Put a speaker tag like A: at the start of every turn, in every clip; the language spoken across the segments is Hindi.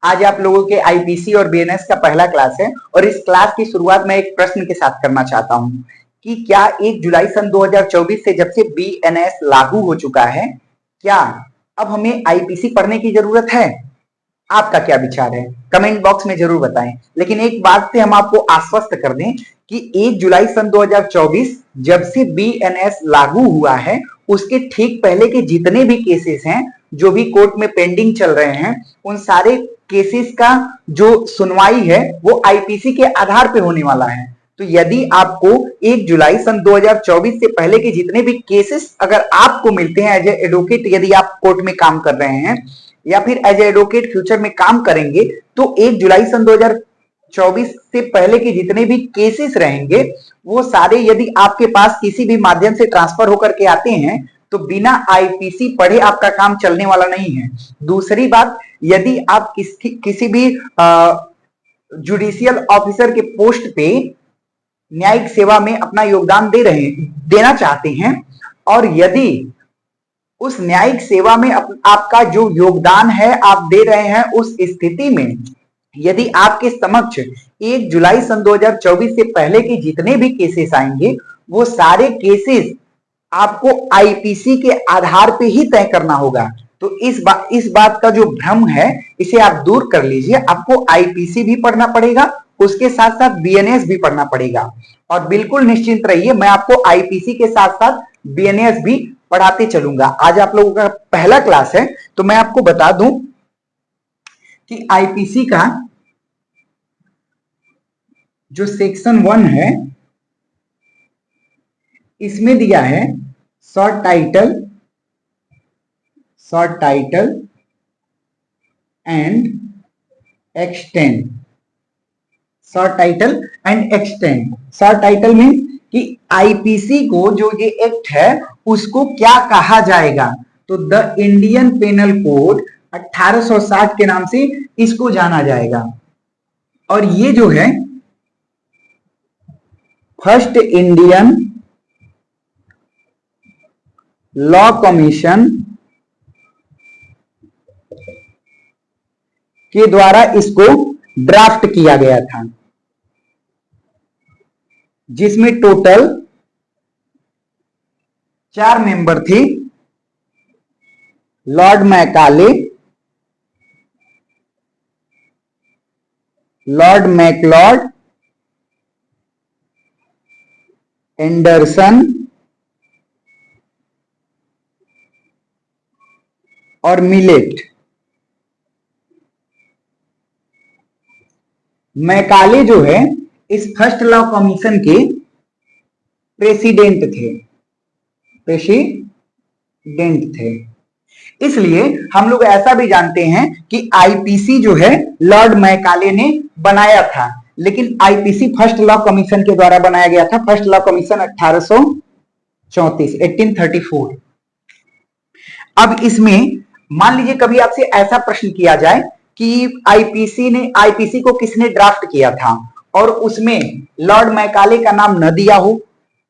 A: आज आप लोगों के आईपीसी और बीएनएस का पहला क्लास है और इस क्लास की शुरुआत मैं एक प्रश्न के साथ करना चाहता हूं कि क्या 1 जुलाई सन 2024 से जब से बीएनएस लागू हो चुका है, क्या अब हमें आईपीसी पढ़ने की जरूरत है? आपका क्या विचार है? कमेंट बॉक्स में जरूर बताएं। लेकिन एक बात से हम आपको आश्वस्त कर दें कि 1 जुलाई सन 2024 जब से बीएनएस लागू हुआ है, उसके ठीक पहले के जितने भी केसेस हैं जो भी कोर्ट में पेंडिंग चल रहे हैं, उन सारे केसेस का जो सुनवाई है वो आईपीसी के आधार पे होने वाला है। तो यदि आपको 1 जुलाई सन 2024 से पहले के जितने भी केसेस अगर आपको मिलते हैं एज ए एडवोकेट, यदि आप कोर्ट में काम कर रहे हैं या फिर एज ए एडवोकेट फ्यूचर में काम करेंगे, तो 1 जुलाई सन 2024 से पहले के जितने भी केसेस रहेंगे वो सारे यदि आपके पास किसी भी माध्यम से ट्रांसफर होकर के आते हैं तो बिना आईपीसी पढ़े आपका काम चलने वाला नहीं है। दूसरी बात, यदि आप किसी भी जुडिशियल ऑफिसर के पोस्ट पे न्यायिक सेवा में अपना योगदान देना चाहते हैं और यदि उस न्यायिक सेवा में आपका जो योगदान है आप दे रहे हैं, उस स्थिति में यदि आपके समक्ष 1 जुलाई सन 2024 से पहले के जितने भी केसेस आएंगे वो सारे केसेस आपको आईपीसी के आधार पे ही तय करना होगा। तो इस बात का जो भ्रम है इसे आप दूर कर लीजिए। आपको आईपीसी भी पढ़ना पड़ेगा, उसके साथ साथ बीएनएस भी पढ़ना पड़ेगा और बिल्कुल निश्चिंत रहिए, मैं आपको आईपीसी के साथ साथ बीएनएस भी पढ़ाते चलूंगा। आज आप लोगों का पहला क्लास है तो मैं आपको बता दूं कि आईपीसी का जो सेक्शन 1 है इसमें दिया है short title and extend. Short title and extend, short title means कि आईपीसी को जो ये एक्ट है उसको क्या कहा जाएगा, तो द इंडियन पेनल कोड 1860 के नाम से इसको जाना जाएगा। और ये जो है फर्स्ट इंडियन लॉ कमीशन के द्वारा इसको ड्राफ्ट किया गया था, जिसमें टोटल 4 मेंबर थे, Lord Macaulay, Lord Macleod, Anderson और मिलेट। मैकाले जो है इस फर्स्ट लॉ कमीशन के प्रेसिडेंट थे। इसलिए हम लोग ऐसा भी जानते हैं कि आईपीसी जो है लॉर्ड मैकाले ने बनाया था, लेकिन आईपीसी फर्स्ट लॉ कमीशन के द्वारा बनाया गया था। First law commission 1834। अब इसमें मान लीजिए कभी आपसे ऐसा प्रश्न किया जाए कि आईपीसी को किसने ड्राफ्ट किया था और उसमें लॉर्ड मैकाले का नाम न दिया हो,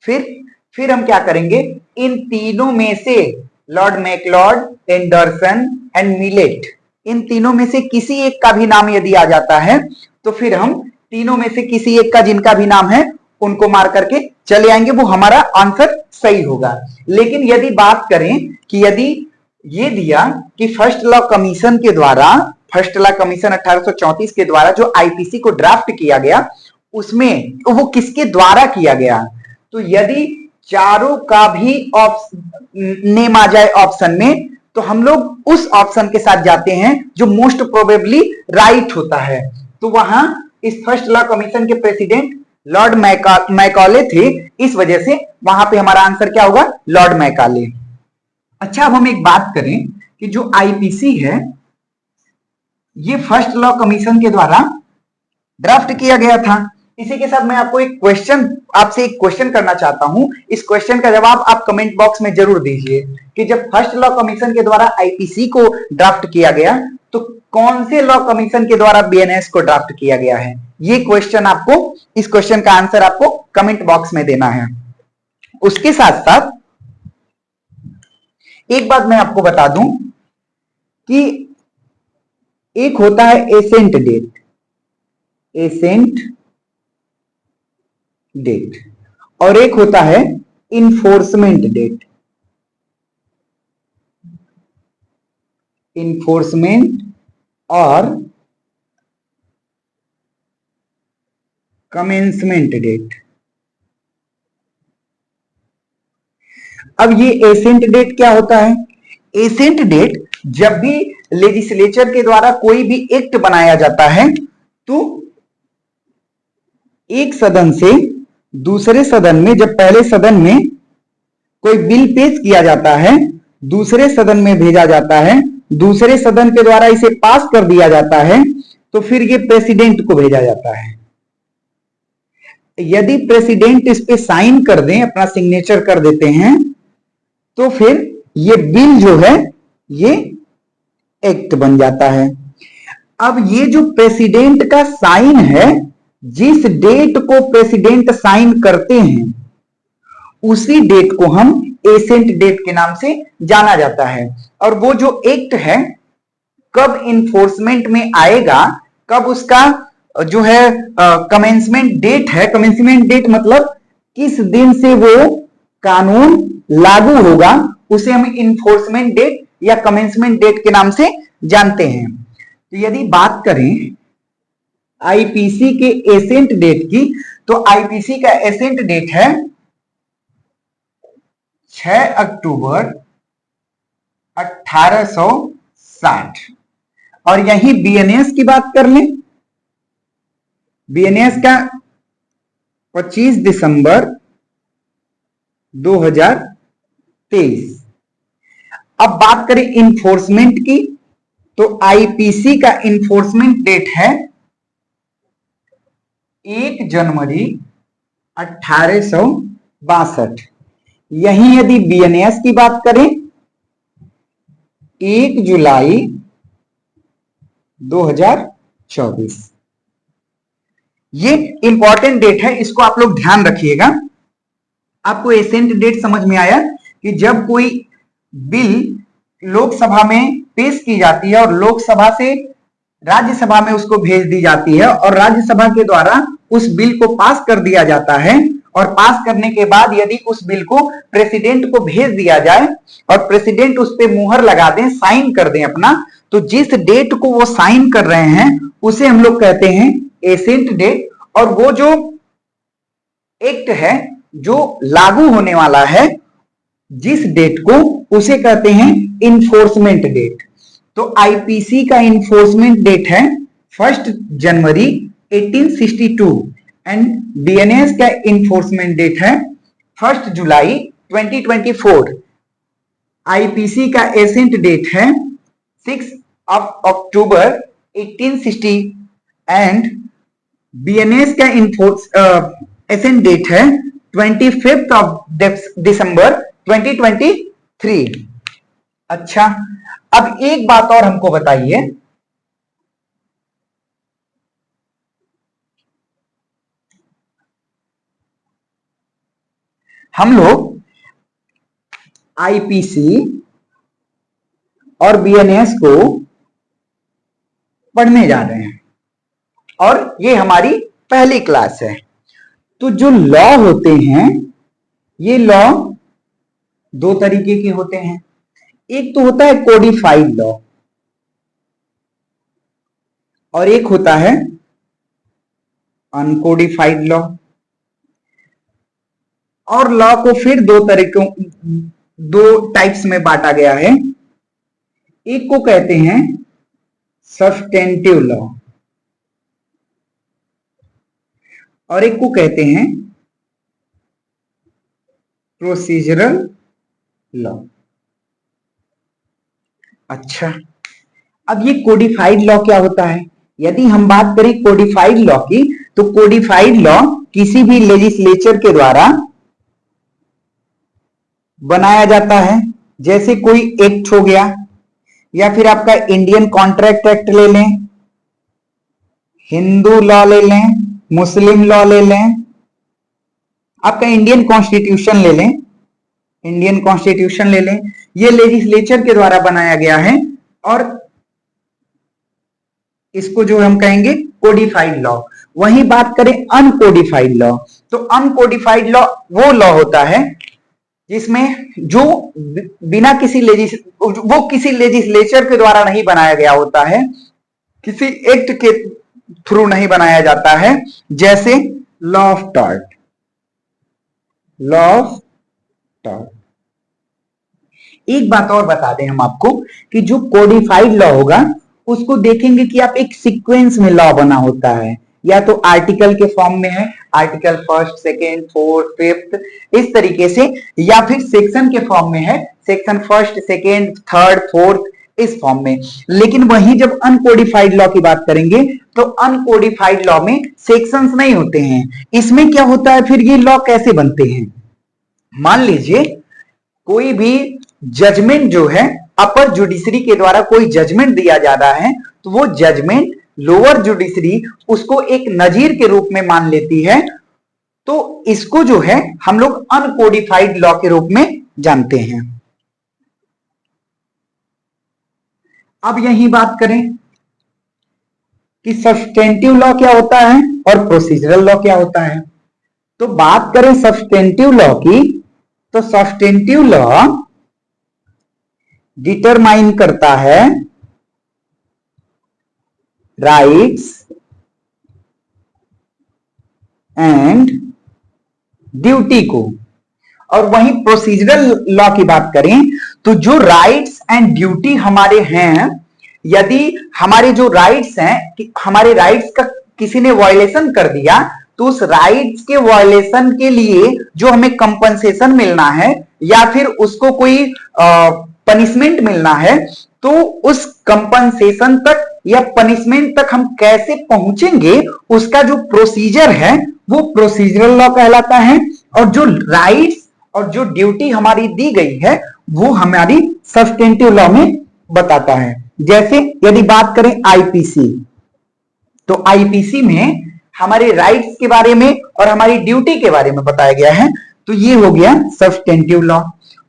A: फिर हम क्या करेंगे, इन तीनों में से Lord Macleod, Anderson and Millet, इन तीनों में से किसी एक का भी नाम यदि आ जाता है तो फिर हम तीनों में से किसी एक का जिनका भी नाम है उनको मार करके चले आएंगे, वो हमारा आंसर सही होगा। लेकिन यदि बात करें कि यदि ये दिया कि फर्स्ट लॉ कमीशन 1834 के द्वारा जो आईपीसी को ड्राफ्ट किया गया, उसमें तो वो किसके द्वारा किया गया, तो यदि चारों का भी नेम आ जाए ऑप्शन में तो हम लोग उस ऑप्शन के साथ जाते हैं जो मोस्ट प्रोबेबली राइट होता है। तो वहां इस फर्स्ट लॉ कमीशन के प्रेसिडेंट लॉर्ड मैकाले थे, इस वजह से वहां पे हमारा आंसर क्या होगा, लॉर्ड मैकाले। अच्छा, अब हम एक बात करें कि जो आईपीसी है ये फर्स्ट लॉ कमीशन के द्वारा ड्राफ्ट किया गया था। इसी के साथ मैं आपसे एक क्वेश्चन करना चाहता हूं। इस क्वेश्चन का जवाब आप कमेंट बॉक्स में जरूर दीजिए कि जब फर्स्ट लॉ कमीशन के द्वारा आईपीसी को ड्राफ्ट किया गया तो कौन से लॉ कमीशन के द्वारा बीएनएस को ड्राफ्ट किया गया है। ये क्वेश्चन आपको, इस क्वेश्चन का आंसर आपको कमेंट बॉक्स में देना है। उसके साथ साथ एक बात मैं आपको बता दूं कि एक होता है एसेंट डेट, एसेंट डेट, और एक होता है इन्फोर्समेंट डेट, इन्फोर्समेंट और कमेंसमेंट डेट। अब ये एसेंट डेट क्या होता है? एसेंट डेट जब भी लेजिस्लेचर के द्वारा कोई भी एक्ट बनाया जाता है तो एक सदन से दूसरे सदन में, जब पहले सदन में कोई बिल पेश किया जाता है, दूसरे सदन में भेजा जाता है, दूसरे सदन के द्वारा इसे पास कर दिया जाता है, तो फिर ये प्रेसिडेंट को भेजा जाता है। यदि प्रेसिडेंट इस पे साइन कर दें, अपना सिग्नेचर कर देते हैं, तो फिर ये बिल जो है ये एक्ट बन जाता है। अब ये जो प्रेसिडेंट का साइन है, जिस डेट को प्रेसिडेंट साइन करते हैं उसी डेट को हम एसेंट डेट के नाम से जाना जाता है। और वो जो एक्ट है कब इन्फोर्समेंट में आएगा, कब उसका जो है कमेंसमेंट डेट है, कमेंसमेंट डेट मतलब किस दिन से वो कानून लागू होगा, उसे हम इन्फोर्समेंट डेट या कमेंसमेंट डेट के नाम से जानते हैं। तो यदि बात करें आईपीसी के एसेंट डेट की, तो आईपीसी का एसेंट डेट है 6 अक्टूबर 1860। और यही बीएनएस की बात कर लें, बीएनएस का 25 दिसंबर 2023। अब बात करें इन्फोर्समेंट की, तो आईपीसी का इन्फोर्समेंट डेट है 1 जनवरी 1862। यही यदि बीएनएस की बात करें 1 जुलाई 2024। ये इंपॉर्टेंट डेट है, इसको आप लोग ध्यान रखिएगा। आपको एसेंट डेट समझ में आया कि जब कोई बिल लोकसभा में पेश की जाती है और लोकसभा से राज्यसभा में उसको भेज दी जाती है और राज्यसभा के द्वारा उस बिल को पास कर दिया जाता है, और पास करने के बाद यदि उस बिल को प्रेसिडेंट को भेज दिया जाए और प्रेसिडेंट उस पे मुहर लगा दें, साइन कर दें अपना, तो जिस डेट को वो साइन कर रहे हैं उसे हम लोग कहते हैं एसेंट डेट। और वो जो एक्ट है जो लागू होने वाला है जिस डेट को, उसे कहते हैं इन्फोर्समेंट डेट। तो आईपीसी का इन्फोर्समेंट डेट है 1 जनवरी 1862 एंड बीएनएस का इन्फोर्समेंट डेट है 1 जुलाई 2024। आईपीसी का एसेंट डेट है 6 अक्टूबर 1860 एंड बीएनएस का एसेंट डेट है 25 दिसंबर 2023। अच्छा, अब एक बात और हमको बताइए, हम लोग आईपीसी और बीएनएस को पढ़ने जा रहे हैं और ये हमारी पहली क्लास है। तो जो लॉ होते हैं, ये लॉ दो तरीके के होते हैं। एक तो होता है कोडिफाइड लॉ और एक होता है अनकोडिफाइड लॉ। और लॉ को फिर दो टाइप्स में बांटा गया है। एक को कहते हैं सब्सटेंटिव लॉ और एक को कहते हैं प्रोसीजरल लॉ। अच्छा, अब ये कोडिफाइड लॉ क्या होता है? यदि हम बात करें कोडिफाइड लॉ की, तो कोडिफाइड लॉ किसी भी लेजिस्लेचर के द्वारा बनाया जाता है। जैसे कोई एक्ट हो गया, या फिर आपका इंडियन कॉन्ट्रैक्ट एक्ट ले लें, हिंदू लॉ ले लें, मुस्लिम लॉ ले लें, आपका इंडियन कॉन्स्टिट्यूशन ले लें, इंडियन कॉन्स्टिट्यूशन ले लें। ये लेजिस्लेचर के द्वारा बनाया गया है और इसको जो हम कहेंगे कोडिफाइड लॉ। वहीं बात करें अनकोडिफाइड लॉ, तो अनकोडिफाइड लॉ वो लॉ होता है जिसमें जो बिना किसी किसी लेजिस्लेचर के द्वारा नहीं बनाया गया होता है, किसी एक्ट के थ्रू नहीं बनाया जाता है, जैसे law of tort. Law of tort. एक बात और बता दें हम आपको कि जो कोडिफाइड लॉ होगा उसको देखेंगे कि आप एक सीक्वेंस में लॉ बना होता है, या तो आर्टिकल के फॉर्म में है, article first, second, fourth, fifth, इस तरीके से, या फिर सेक्शन के फॉर्म में है, section first, second, third, fourth, इस फॉर्म में। लेकिन वही जब अनकोडिफाइड लॉ की बात करेंगे तो अनकोडिफाइड लॉ में सेक्शंस नहीं होते हैं। इसमें क्या होता है, फिर ये लॉ कैसे बनते हैं? मान लीजिए कोई भी जजमेंट जो है अपर जुडिशरी के द्वारा कोई जजमेंट दिया जा रहा है, तो वो जजमेंट लोअर जुडिशरी उसको एक नजीर के रूप में मान लेती है, तो इसको जो है हम लोग अनकोडिफाइड लॉ के रूप में जानते हैं। अब यही बात करें कि सब्सटेंटिव लॉ क्या होता है और प्रोसीजरल लॉ क्या होता है। तो बात करें सब्सटेंटिव लॉ की, तो सब्सटेंटिव लॉ डिटरमाइन करता है राइट्स एंड ड्यूटी को। और वहीं प्रोसीजरल लॉ की बात करें तो जो राइट्स एंड ड्यूटी हमारे हैं, यदि हमारे जो राइट्स हैं, हमारे राइट्स का किसी ने वायलेशन कर दिया, तो उस राइट्स के वायलेशन के लिए जो हमें कंपनसेशन मिलना है या फिर उसको कोई पनिशमेंट मिलना है, तो उस कंपनसेशन तक या पनिशमेंट तक हम कैसे पहुंचेंगे, उसका जो प्रोसीजर है वो प्रोसीजरल लॉ कहलाता है। और जो राइट्स और जो ड्यूटी हमारी दी गई है वो हमारी सब्सटेंटिव लॉ में बताता है। जैसे यदि बात करें आईपीसी, तो आईपीसी में हमारे राइट्स के बारे में और हमारी ड्यूटी के बारे में बताया गया है, तो ये हो गया सब्सटेंटिव लॉ।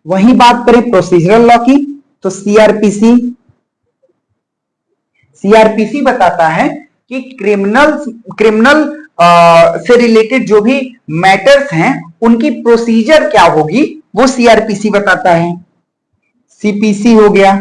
A: वहीं बात करें प्रोसीजरल लॉ की, तो सीआरपीसी बताता है कि क्रिमिनल से रिलेटेड जो भी मैटर्स हैं उनकी प्रोसीजर क्या होगी, वो सीआरपीसी बताता है। सीपीसी हो गया,